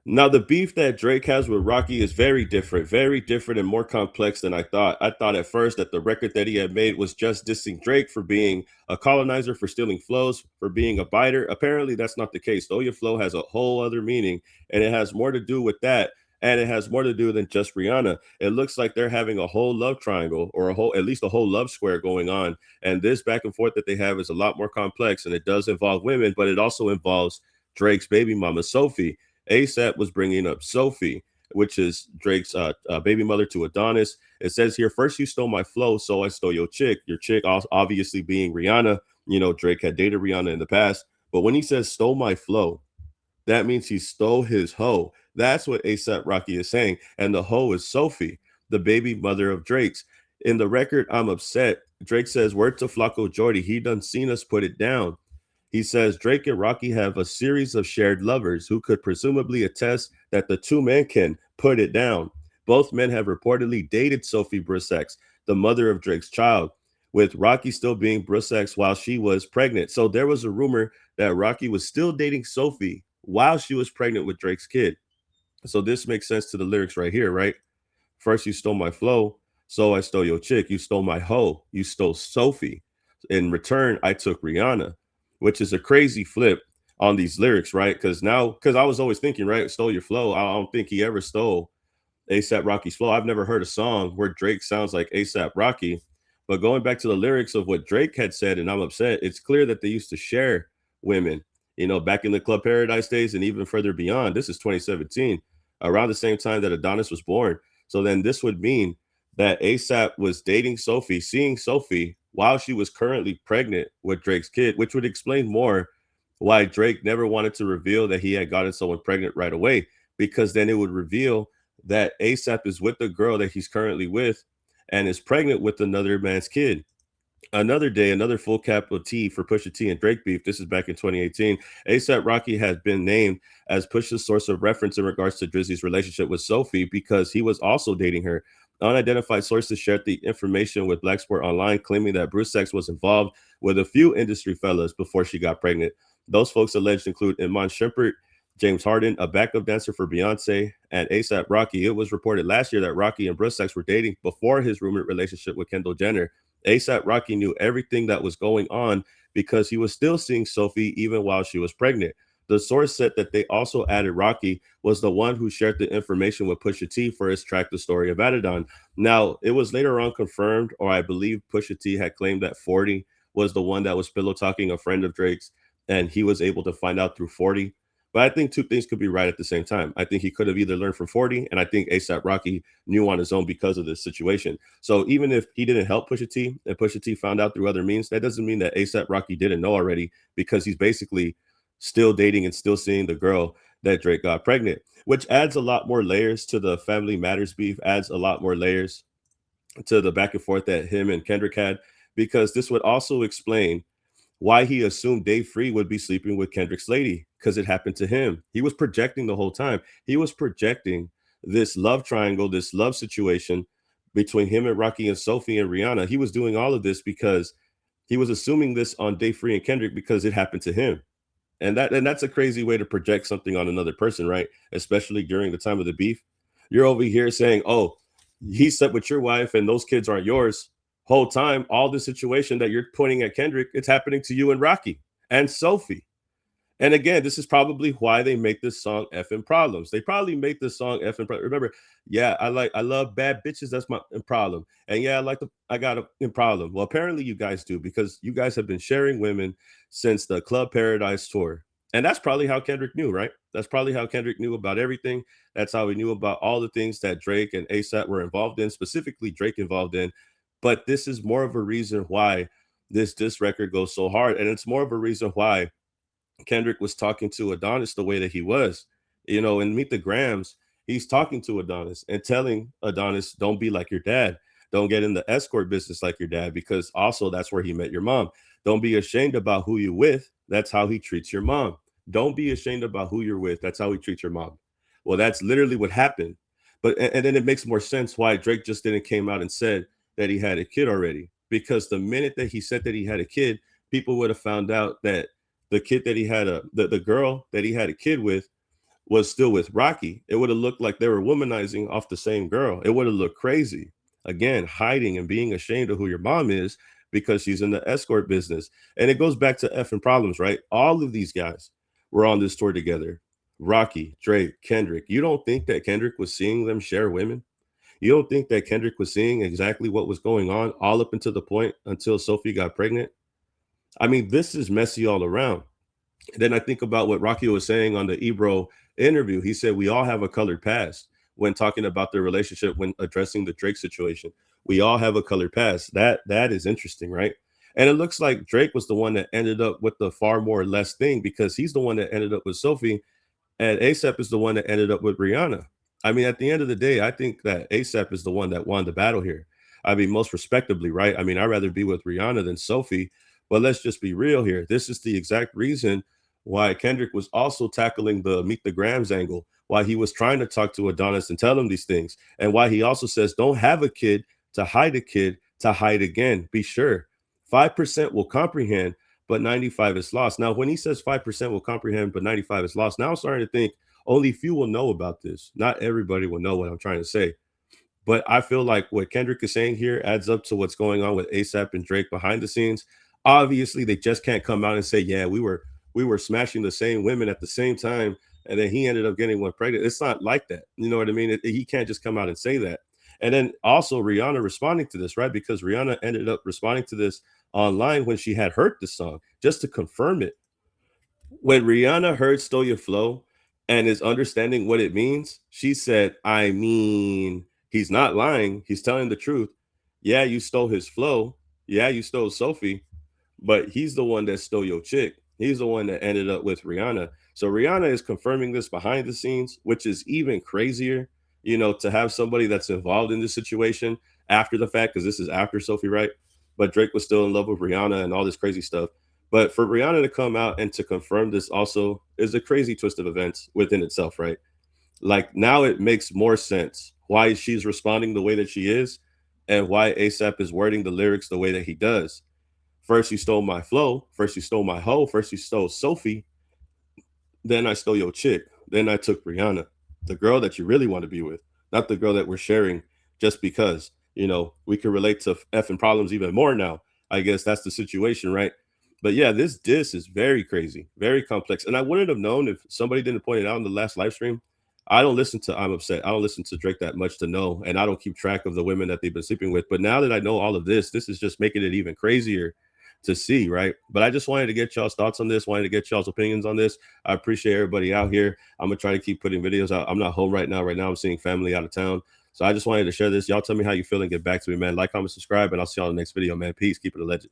Now, the beef that Drake has with Rocky is very different and more complex than I thought. I thought at first that the record that he had made was just dissing Drake for being a colonizer, for stealing flows, for being a biter. Apparently, that's not the case. Though your flow has a whole other meaning, and it has more to do with that. And it has more to do than just Rihanna. It looks like they're having a whole love triangle or at least a whole love square going on. And this back and forth that they have is a lot more complex and it does involve women, but it also involves Drake's baby mama, Sophie. ASAP was bringing up Sophie, which is Drake's baby mother to Adonis. It says here, first you stole my flow, so I stole your chick. Your chick obviously being Rihanna. You know, Drake had dated Rihanna in the past. But when he says stole my flow, that means he stole his hoe. That's what ASAP Rocky is saying. And the hoe is Sophie, the baby mother of Drake's. In the record, I'm upset. Drake says, word to Flacco Jordy. He done seen us put it down. He says Drake and Rocky have a series of shared lovers who could presumably attest that the two men can put it down. Both men have reportedly dated Sophie Brussaux, the mother of Drake's child, with Rocky still being Brussaux while she was pregnant. So there was a rumor that Rocky was still dating Sophie while she was pregnant with Drake's kid. So this makes sense to the lyrics right here, right? First, you stole my flow, so I stole your chick. You stole my hoe. You stole Sophie. In return, I took Rihanna, which is a crazy flip on these lyrics, right? Because I was always thinking, right, stole your flow. I don't think he ever stole ASAP Rocky's flow. I've never heard a song where Drake sounds like ASAP Rocky. But going back to the lyrics of what Drake had said, and I'm upset, it's clear that they used to share women, you know, back in the Club Paradise days and even further beyond. This is 2017, around the same time that Adonis was born. So then this would mean that ASAP was dating Sophie, seeing Sophie while she was currently pregnant with Drake's kid, which would explain more why Drake never wanted to reveal that he had gotten someone pregnant right away, because then it would reveal that ASAP is with the girl that he's currently with and is pregnant with another man's kid. Another day, another full cap of tea for Pusha T and Drake beef. This is back in 2018. ASAP Rocky has been named as Pusha's source of reference in regards to Drizzy's relationship with Sophie because he was also dating her. Unidentified sources shared the information with Blacksport Online, claiming that Brussaux was involved with a few industry fellas before she got pregnant. Those folks alleged include Iman Shumpert, James Harden, a backup dancer for Beyonce, and ASAP Rocky. It was reported last year that Rocky and Brussaux were dating before his rumored relationship with Kendall Jenner. ASAP Rocky knew everything that was going on because he was still seeing Sophie even while she was pregnant. The source said that they also added Rocky was the one who shared the information with Pusha T for his track The Story of Adidon. Now, it was later on confirmed, or I believe Pusha T had claimed that 40 was the one that was pillow talking a friend of Drake's, and he was able to find out through 40. But I think two things could be right at the same time. I think he could have either learned from 40, and I think ASAP Rocky knew on his own because of this situation. So even if he didn't help Pusha T and Pusha T found out through other means, that doesn't mean that ASAP Rocky didn't know already, because he's basically still dating and still seeing the girl that Drake got pregnant, which adds a lot more layers to the Family Matters beef, adds a lot more layers to the back and forth that him and Kendrick had, because this would also explain why he assumed Dave Free would be sleeping with Kendrick's lady, because it happened to him. He was projecting the whole time. He was projecting this love triangle, this love situation between him and Rocky and Sophie and Rihanna. He was doing all of this because he was assuming this on Dave Free and Kendrick because it happened to him. And that's a crazy way to project something on another person, right? Especially during the time of the beef. You're over here saying, "Oh, he slept with your wife and those kids aren't yours." Whole time, all the situation that you're pointing at Kendrick, it's happening to you and Rocky and Sophie. And again, this is probably why they make this song effing problems. They probably make this song effing problems. Remember, yeah, I love bad bitches. That's my problem. And yeah, I got a problem. Well, apparently you guys do, because you guys have been sharing women since the Club Paradise tour. And that's probably how Kendrick knew, right? That's probably how Kendrick knew about everything. That's how he knew about all the things that Drake and ASAP were involved in, specifically Drake involved in. But this is more of a reason why this record goes so hard. And it's more of a reason why Kendrick was talking to Adonis the way that he was. You know, in Meet the Grams, he's talking to Adonis and telling Adonis, don't be like your dad. Don't get in the escort business like your dad, because also that's where he met your mom. Don't be ashamed about who you're with. That's how he treats your mom. Don't be ashamed about who you're with. That's how he treats your mom. Well, that's literally what happened. But and then it makes more sense why Drake just didn't came out and said that he had a kid already. Because the minute that he said that he had a kid, people would have found out that the kid that he had the girl that he had a kid with was still with Rocky, it would have looked like they were womanizing off the same girl. It would have looked crazy. Again, hiding and being ashamed of who your mom is because she's in the escort business. And it goes back to effing problems, right? All of these guys were on this tour together. Rocky, Drake, Kendrick. You don't think that Kendrick was seeing them share women? You don't think that Kendrick was seeing exactly what was going on all up until the point until Sophie got pregnant? I mean, this is messy all around. Then I think about what Rocky was saying on the Ebro interview. He said we all have a colored past when talking about their relationship when addressing the Drake situation. We all have a colored past. That is interesting, right? And it looks like Drake was the one that ended up with the far more less thing because he's the one that ended up with Sophie and ASAP is the one that ended up with Rihanna. I mean, at the end of the day, I think that ASAP is the one that won the battle here. I mean, most respectably, right? I mean, I'd rather be with Rihanna than Sophie, but let's just be real here. This is the exact reason why Kendrick was also tackling the Meet the Grams angle, why he was trying to talk to Adonis and tell him these things, and why he also says, don't have a kid to hide again. Be sure 5% will comprehend, but 95 is lost. Now, when he says 5% will comprehend, but 95 is lost, now I'm starting to think only few will know about this. Not everybody will know what I'm trying to say. But I feel like what Kendrick is saying here adds up to what's going on with ASAP and Drake behind the scenes. Obviously, they just can't come out and say, "Yeah, we were smashing the same women at the same time," and then he ended up getting one pregnant. It's not like that. You know what I mean? He can't just come out and say that. And then also Rihanna responding to this, right? Because Rihanna ended up responding to this online when she had heard the song just to confirm it. When Rihanna heard Stole Your Flow and is understanding what it means, she said, I mean, he's not lying. He's telling the truth. Yeah, you stole his flow. Yeah, you stole Sophie, but he's the one that stole your chick. He's the one that ended up with Rihanna. So Rihanna is confirming this behind the scenes, which is even crazier, to have somebody that's involved in this situation after the fact, because this is after Sophie, right? But Drake was still in love with Rihanna and all this crazy stuff. But for Rihanna to come out and to confirm this also is a crazy twist of events within itself, right? Like now it makes more sense why she's responding the way that she is and why ASAP is wording the lyrics the way that he does. First, you stole my flow. First, you stole my hoe. First, you stole Sophie. Then I stole your chick. Then I took Rihanna, the girl that you really want to be with, not the girl that we're sharing just because, we can relate to effing problems even more now. I guess that's the situation, right? But yeah, this diss is very crazy, very complex. And I wouldn't have known if somebody didn't point it out in the last live stream. I don't listen to I'm Upset. I don't listen to Drake that much to know. And I don't keep track of the women that they've been sleeping with. But now that I know all of this is just making it even crazier to see, right? But I just wanted to get y'all's thoughts on this, wanted to get y'all's opinions on this. I appreciate everybody out here. I'm gonna try to keep putting videos out. I'm not home right now. Right now, I'm seeing family out of town. So I just wanted to share this. Y'all tell me how you feel and get back to me, man. Like, comment, subscribe, and I'll see y'all in the next video, man. Peace. Keep it a legend.